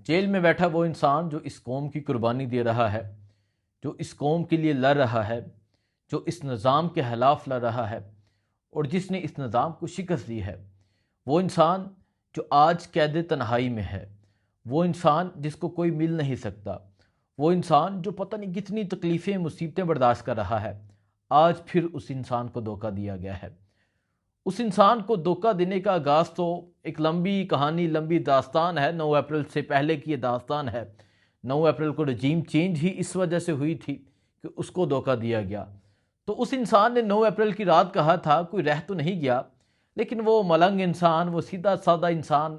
Jail میں بیٹھا وہ انسان جو اس قوم کی قربانی دے رہا ہے، جو اس قوم کے لیے لڑ رہا ہے، جو اس نظام کے خلاف لڑ رہا ہے اور جس نے اس نظام کو شکست دی ہے، وہ انسان جو آج قید تنہائی میں ہے، وہ انسان جس کو کوئی مل نہیں سکتا، وہ انسان جو پتہ نہیں کتنی تکلیفیں مصیبتیں برداشت کر رہا ہے، آج پھر اس انسان کو دھوکہ دیا گیا ہے۔ اس انسان کو دھوکہ دینے کا آغاز تو ایک لمبی کہانی، لمبی داستان ہے۔ 9 اپریل سے پہلے کی یہ داستان ہے۔ 9 اپریل کو رجیم چینج ہی اس وجہ سے ہوئی تھی کہ اس کو دھوکہ دیا گیا۔ تو اس انسان نے 9 اپریل کی رات کہا تھا، کوئی رہ تو نہیں گیا، لیکن وہ ملنگ انسان، وہ سیدھا سادہ انسان،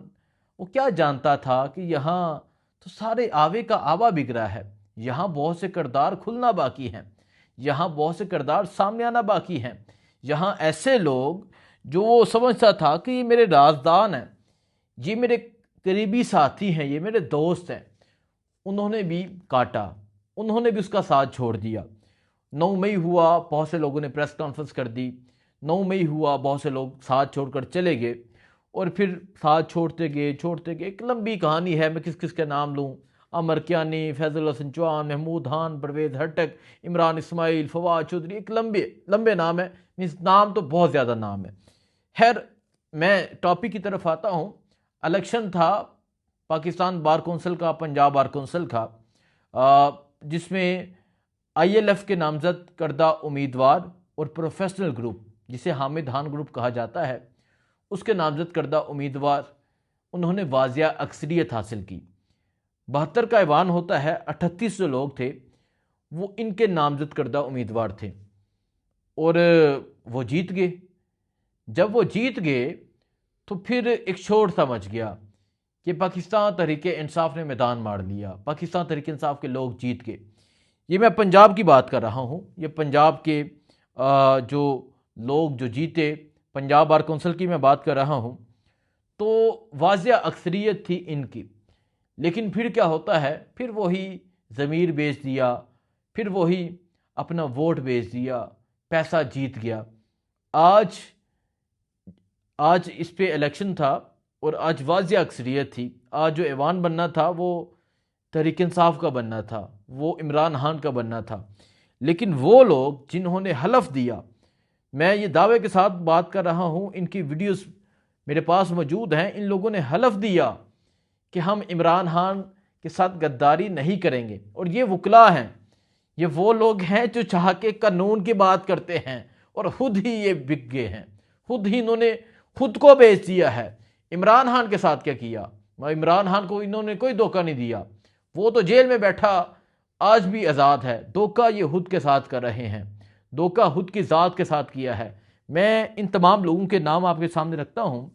وہ کیا جانتا تھا کہ یہاں تو سارے آوے کا آوا بک رہا ہے، یہاں بہت سے کردار کھلنا باقی ہیں، یہاں بہت سے کردار سامنے آنا باقی ہیں، یہاں ایسے لوگ جو وہ سمجھتا تھا کہ یہ میرے رازدان ہیں، یہ میرے قریبی ساتھی ہیں، یہ میرے دوست ہیں، انہوں نے بھی کاٹا، انہوں نے بھی اس کا ساتھ چھوڑ دیا۔ 9 مئی ہوا، بہت سے لوگوں نے پریس کانفرنس کر دی، 9 مئی ہوا، بہت سے لوگ ساتھ چھوڑ کر چلے گئے، اور پھر ساتھ چھوڑتے گئے، ایک لمبی کہانی ہے، میں کس کس کے نام لوں، عمر کیانی، فیض اللہ حسن چوہان، محمود خان، پرویز ہرٹک، عمران اسماعیل، فواد چودھری، ایک لمبے نام ہے، نام تو بہت زیادہ نام ہے۔ خیر، میں ٹاپک کی طرف آتا ہوں۔ الیکشن تھا پاکستان بار کونسل کا، پنجاب بار کونسل کا، جس میں آئی ایل ایف کے نامزد کردہ امیدوار اور پروفیشنل گروپ، جسے حامد خان گروپ کہا جاتا ہے، اس کے نامزد کردہ امیدوار انہوں نے واضح اکثریت حاصل کی۔ 72 کا ایوان ہوتا ہے، 38 جو لوگ تھے وہ ان کے نامزد کردہ امیدوار تھے، اور وہ جیت گئے۔ جب وہ جیت گئے تو پھر ایک شور سمجھ گیا کہ پاکستان تحریک انصاف نے میدان مار لیا، پاکستان تحریک انصاف کے لوگ جیت گئے۔ یہ میں پنجاب کی بات کر رہا ہوں، یہ پنجاب کے جو لوگ جو جیتے، پنجاب بار کونسل کی میں بات کر رہا ہوں، تو واضح اکثریت تھی ان کی۔ لیکن پھر کیا ہوتا ہے، پھر وہی ضمیر بیچ دیا، پھر وہی اپنا ووٹ بیچ دیا، پیسہ جیت گیا۔ آج اس پہ الیکشن تھا اور آج واضح اکثریت تھی۔ آج جو ایوان بننا تھا وہ تحریک انصاف کا بننا تھا، وہ عمران خان کا بننا تھا، لیکن وہ لوگ جنہوں نے حلف دیا، میں یہ دعوے کے ساتھ بات کر رہا ہوں، ان کی ویڈیوز میرے پاس موجود ہیں، ان لوگوں نے حلف دیا کہ ہم عمران خان کے ساتھ غداری نہیں کریں گے۔ اور یہ وکلا ہیں، یہ وہ لوگ ہیں جو چاہ کے قانون کی بات کرتے ہیں، اور خود ہی یہ بک گئے ہیں، خود ہی انہوں نے خود کو بیچ دیا ہے۔ عمران خان کے ساتھ کیا کیا؟ عمران خان کو انہوں نے کوئی دھوکہ نہیں دیا، وہ تو جیل میں بیٹھا، آج بھی آزاد ہے۔ دھوکہ یہ خود کے ساتھ کر رہے ہیں، دھوکہ خود کی ذات کے ساتھ کیا ہے۔ میں ان تمام لوگوں کے نام آپ کے سامنے رکھتا ہوں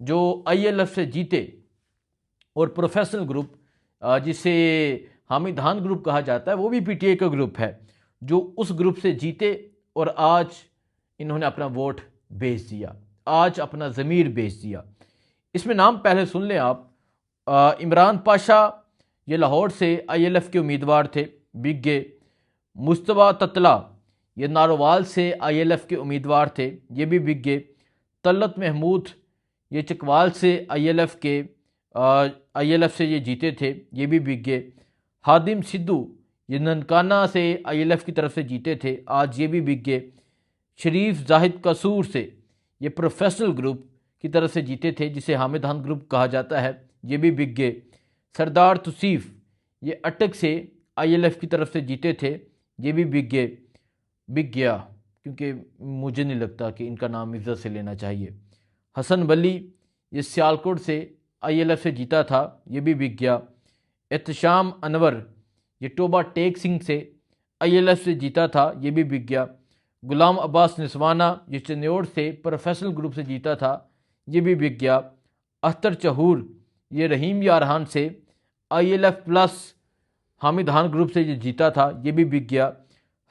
جو آئی ایل ایف سے جیتے، اور پروفیشنل گروپ جسے حامد خان گروپ کہا جاتا ہے، وہ بھی پی ٹی آئی کا گروپ ہے، جو اس گروپ سے جیتے اور آج انہوں نے اپنا ووٹ بیچ دیا، آج اپنا ضمیر بیچ دیا۔ اس میں نام پہلے سن لیں آپ۔ عمران پاشا یہ لاہور سے آئی ایل ایف کے امیدوار تھے، بک گئے۔ مصطفیٰ تتلا یہ نارووال سے آئی ایل ایف کے امیدوار تھے، یہ بھی بک گئے۔ طلعت محمود یہ چکوال سے آئی ایل ایف سے یہ جیتے تھے، یہ بھی بک گئے۔ خادم سدھو یہ ننکانہ سے آئی ایل ایف کی طرف سے جیتے تھے، آج یہ بھی بک گئے۔ شریف زاہد قصور سے یہ پروفیشنل گروپ کی طرف سے جیتے تھے، جسے حامد خان گروپ کہا جاتا ہے، یہ بھی بک گئے۔ سردار توصیف یہ اٹک سے آئی ایل ایف کی طرف سے جیتے تھے، یہ بھی بک گیا، کیونکہ مجھے نہیں لگتا کہ ان کا نام عزت سے لینا چاہیے۔ حسن ولی یہ سیالکوٹ سے آئی ایل ایف سے جیتا تھا، یہ بھی بک گیا۔ احتشام انور یہ ٹوبہ ٹیک سنگھ سے آئی ایل ایف سے جیتا تھا، یہ بھی بک گیا۔ غلام عباس نسوانہ یہ چنیوڑ سے پروفیشنل گروپ سے جیتا تھا، یہ بھی بک گیا۔ اختر چہور یہ رحیم یارحان سے I L F plus Hamid Khan group سے یہ جیتا تھا، یہ بھی بک گیا۔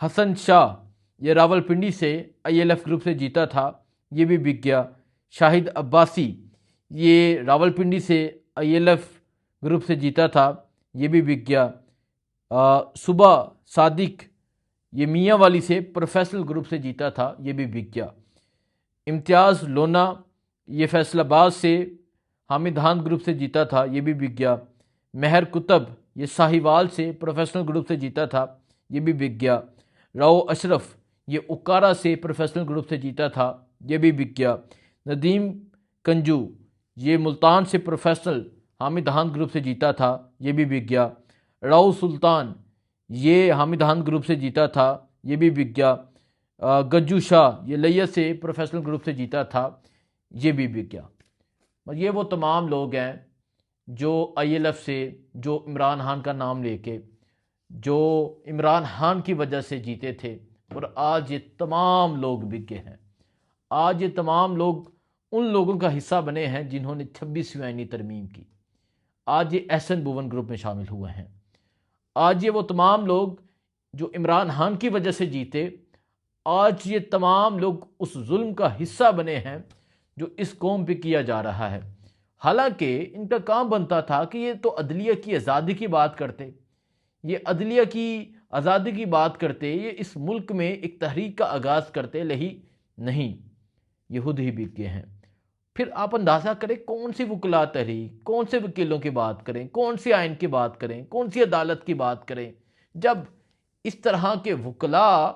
حسن شاہ یہ راولپنڈی سے آئی ایل ایف گروپ سے جیتا تھا، یہ بھی بک گیا۔ شاہد عباسی یہ راولپنڈی سے آئی ایل ایف گروپ سے جیتا تھا، یہ بھی بک گیا۔ صبح صادق یہ میاں والی سے پروفیشنل گروپ سے جیتا تھا، یہ بھی بک گیا۔ امتیاز لونا یہ فیصل آباد سے حامد خان گروپ سے جیتا تھا، یہ بھی بک گیا۔ مہر کتب یہ ساہیوال سے پروفیشنل گروپ سے جیتا تھا، یہ بھی بک گیا۔ راؤ اشرف یہ اکارا سے پروفیشنل گروپ سے جیتا تھا، یہ بھی بک گیا۔ ندیم کنجو یہ ملتان سے پروفیشنل حامد ہان گروپ سے جیتا تھا، یہ بھی بک گیا۔ راؤ سلطان یہ حامد ہان گروپ سے جیتا تھا، یہ بھی بک گیا۔ گجو شاہ یہ لیا سے پروفیشنل گروپ سے جیتا تھا، یہ بھی بک گیا۔ یہ وہ تمام لوگ ہیں جو آئی ایل ایف سے، جو عمران خان کا نام لے کے، جو عمران خان کی وجہ سے جیتے تھے، اور آج یہ تمام لوگ بک گئے ہیں۔ آج یہ تمام لوگ ان لوگوں کا حصہ بنے ہیں جنہوں نے 26ویں آئینی ترمیم کی۔ آج یہ احسن بھون گروپ میں شامل ہوئے ہیں۔ آج یہ وہ تمام لوگ جو عمران خان کی وجہ سے جیتے، آج یہ تمام لوگ اس ظلم کا حصہ بنے ہیں جو اس قوم پہ کیا جا رہا ہے۔ حالانکہ ان کا کام بنتا تھا کہ یہ تو عدلیہ کی آزادی کی بات کرتے، یہ عدلیہ کی آزادی کی بات کرتے، یہ اس ملک میں ایک تحریک کا آغاز کرتے، نہیں، یہ خود ہی بک گئے ہیں۔ پھر آپ اندازہ کریں کون سی وکلا تحریک، کون سے وکیلوں کی بات کریں، کون سی آئین کی بات کریں، کون سی عدالت کی بات کریں، جب اس طرح کے وکلا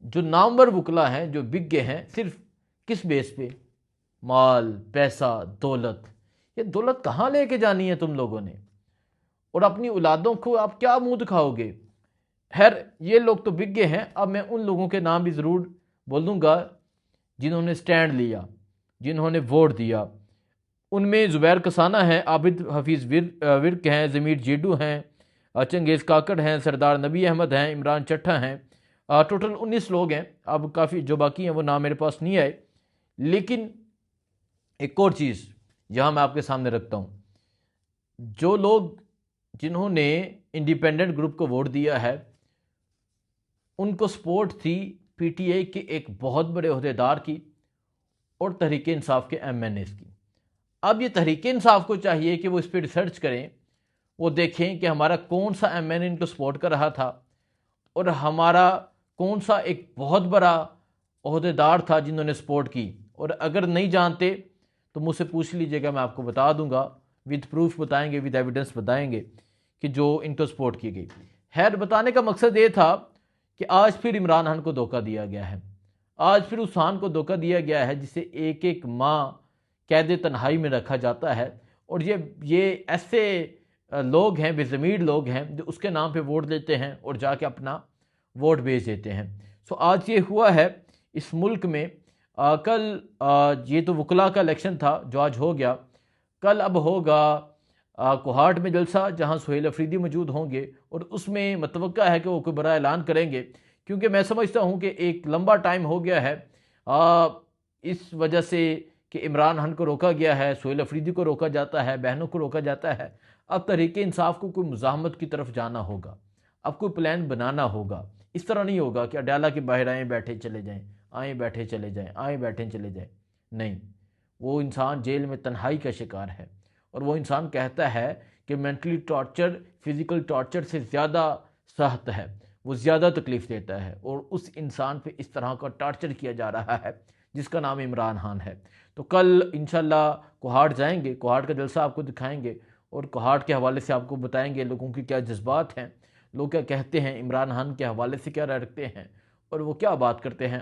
جو نامور وکلا ہیں جو بک گئے ہیں صرف کس بیس پہ؟ مال، پیسہ، دولت۔ یہ دولت کہاں لے کے جانی ہے تم لوگوں نے؟ اور اپنی اولادوں کو آپ کیا منہ دکھاؤ گے؟ خیر، یہ لوگ تو بک گئے ہیں۔ اب میں ان لوگوں کے نام بھی ضرور بولوں گا جنہوں نے سٹینڈ لیا، جنہوں نے ووٹ دیا۔ ان میں زبیر کسانہ ہیں، عابد حفیظ ورک ہیں، ضمیر جیڈو ہیں، چنگیز کاکڑ ہیں، سردار نبی احمد ہیں، عمران چٹھا ہیں۔ ٹوٹل 19 لوگ ہیں۔ اب کافی جو باقی ہیں وہ نام میرے پاس نہیں آئے۔ لیکن ایک اور چیز یہاں میں آپ کے سامنے رکھتا ہوں، جو لوگ جنہوں نے انڈیپینڈنٹ گروپ کو ووٹ دیا ہے، ان کو سپورٹ تھی پی ٹی آئی کے ایک بہت بڑے عہدیدار کی اور تحریک انصاف کے ایم این ایز کی۔ اب یہ تحریک انصاف کو چاہیے کہ وہ اس پہ ریسرچ کریں، وہ دیکھیں کہ ہمارا کون سا ایم این اے ان کو سپورٹ کر رہا تھا اور ہمارا کون سا ایک بہت بڑا عہدیدار تھا جنہوں نے سپورٹ کی۔ اور اگر نہیں جانتے تو مجھ سے پوچھ لیجئے گا، میں آپ کو بتا دوں گا، ود پروف بتائیں گے، ود ایویڈنس بتائیں گے کہ جو ان کو سپورٹ کی گئی۔ خیر، بتانے کا مقصد یہ تھا کہ آج پھر عمران خان کو دھوکہ دیا گیا ہے۔ آج پھر اس خان کو دھوکہ دیا گیا ہے جسے ایک ایک ماہ قید تنہائی میں رکھا جاتا ہے، اور یہ ایسے لوگ ہیں، بے ضمیر لوگ ہیں جو اس کے نام پہ ووٹ دیتے ہیں اور جا کے اپنا ووٹ بیچ دیتے ہیں۔ آج یہ ہوا ہے اس ملک میں۔ کل یہ تو وکلا کا الیکشن تھا جو آج ہو گیا، کل اب ہوگا کوہاٹ میں جلسہ جہاں سہیل افریدی موجود ہوں گے، اور اس میں متوقع ہے کہ وہ کوئی بڑا اعلان کریں گے، کیونکہ میں سمجھتا ہوں کہ ایک لمبا ٹائم ہو گیا ہے اس وجہ سے کہ عمران خان کو روکا گیا ہے، سہیل افریدی کو روکا جاتا ہے، بہنوں کو روکا جاتا ہے۔ اب تحریک انصاف کو کوئی مزاحمت کی طرف جانا ہوگا، اب کوئی پلان بنانا ہوگا۔ اس طرح نہیں ہوگا کہ اڈیالہ کے باہر آئیں بیٹھے چلے جائیں، آئیں بیٹھے چلے جائیں، آئیں بیٹھے چلے جائیں۔ نہیں، وہ انسان جیل میں تنہائی کا شکار ہے، اور وہ انسان کہتا ہے کہ مینٹلی ٹارچر فزیکل ٹارچر سے زیادہ سخت ہے، وہ زیادہ تکلیف دیتا ہے، اور اس انسان پہ اس طرح کا ٹارچر کیا جا رہا ہے جس کا نام عمران خان ہے۔ تو کل انشاءاللہ کوہاٹ جائیں گے، کوہاٹ کا جلسہ آپ کو دکھائیں گے، اور کوہاٹ کے حوالے سے آپ کو بتائیں گے لوگوں کی کیا جذبات ہیں، لوگ کیا کہتے ہیں، عمران خان کے حوالے سے کیا رائے رکھتے ہیں، اور وہ کیا بات کرتے ہیں۔